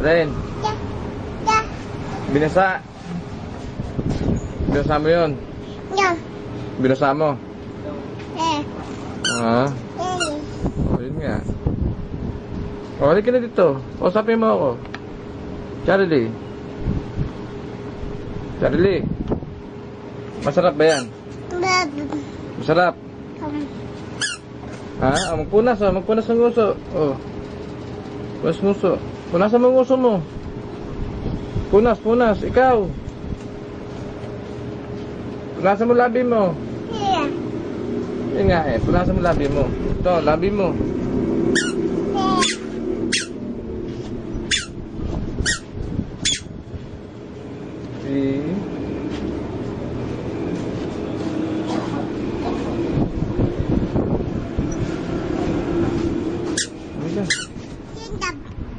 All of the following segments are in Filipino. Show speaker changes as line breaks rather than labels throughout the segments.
Ren. Binasa. Binasa mo yun. Binasa mo. Ah. Oh, yun nga. O, halika na dito. Usapin mo ako. Charlie. Charlie. Masarap ba yan? Masarap. Ha? Oh, magpunas, oh. Magpunas ng nguso. Oh. Punas nguso. Punasan mo ang nguso mo. Punas, punas. Ikaw. Punasan mo labi mo. Yun nga eh. Punasan mo labi mo. Ito, labi mo.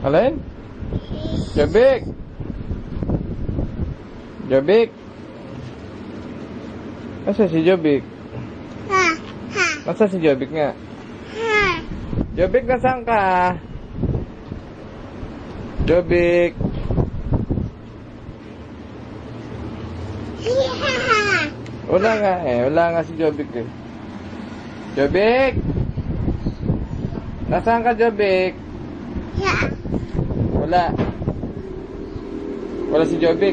Alin? Jobik. Jobik. Asa si Jobik? Asa si Jobik nga? Jobik, nasaan ka? Jobik. Wala nga eh. Wala nga si Jobik eh. Jobik! Nasaan ka, Jobik? Wala. Wala si Jobik.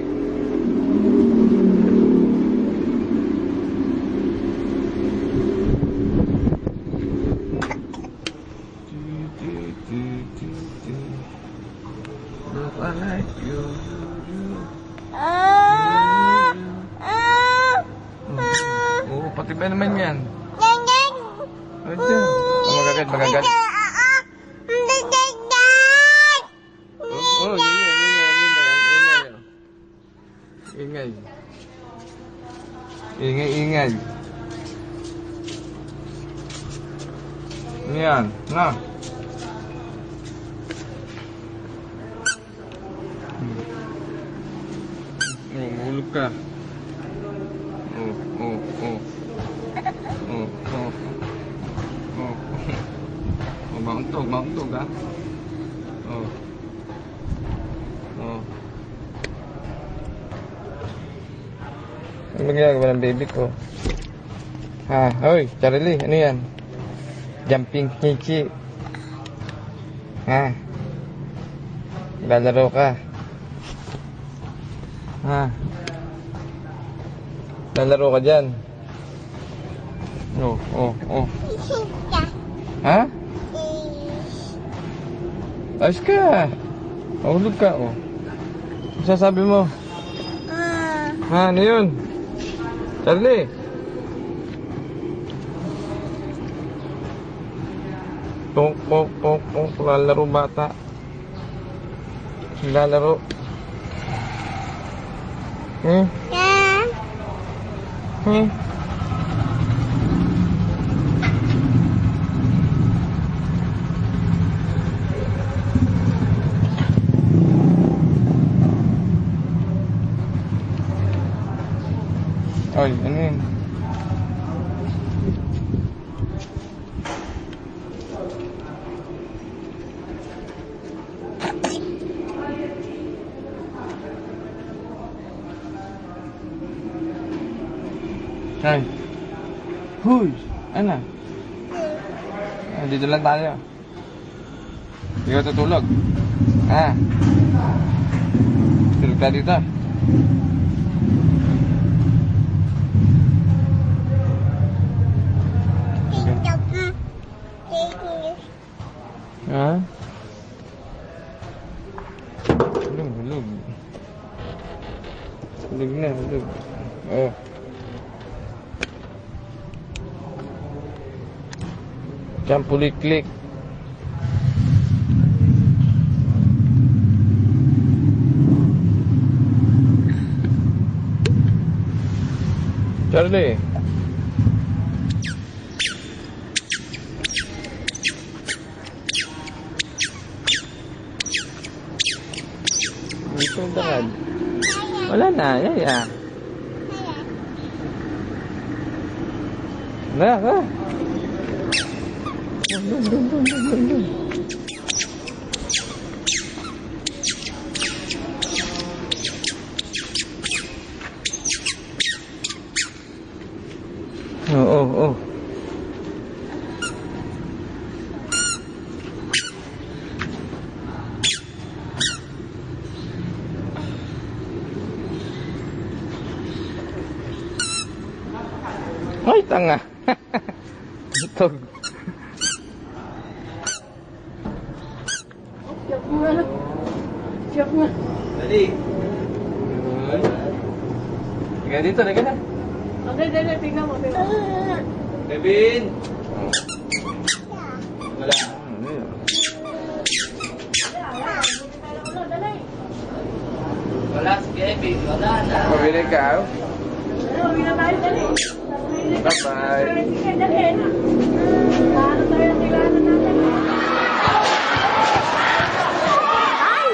Look, I like you. Oo, pati ba naman yan? Ayan. Oh, magagat, magagat. Oh, ingay. Ingay. Yan, na. Oh, mahulog ka. Oh. Mauntog ha. Oh. Ano ginagawa ng baby ko? Ha? Hoy, Charlie, ano yan? Jumping chichi. Ha? Lalaro ka? Ha? Lalaro ka dyan? Oh. Ha? Ayos ka. Mahulog ka, oh. Ano sasabi mo? Ha, ano yun? Charlie? Pong, lalaro bata. Lalaro. Ay, ano yun? Ay. Huy! Ano? Dito lang tayo. Hindi ka tutulog. Ha? Tulog tayo dito. Ha? Hulog. Hulog na. Oh. Campulik-klik. Charlie. Ito yung dakad. Wala na, yaya. Wala ka. Dun. Tanga. Tog.
Siap nga. Siap nga.
Dali. Tiga dito, tiga na.
Okay, dali. Tingnan mo. Tingnan mo.
Kevin. Wala.
Wala si Kevin, wala na.
Pabili ka.
Uwi na tayo, dali.
Bye-bye.
Sige, dali. Paano tayo sigaran natin? Ay!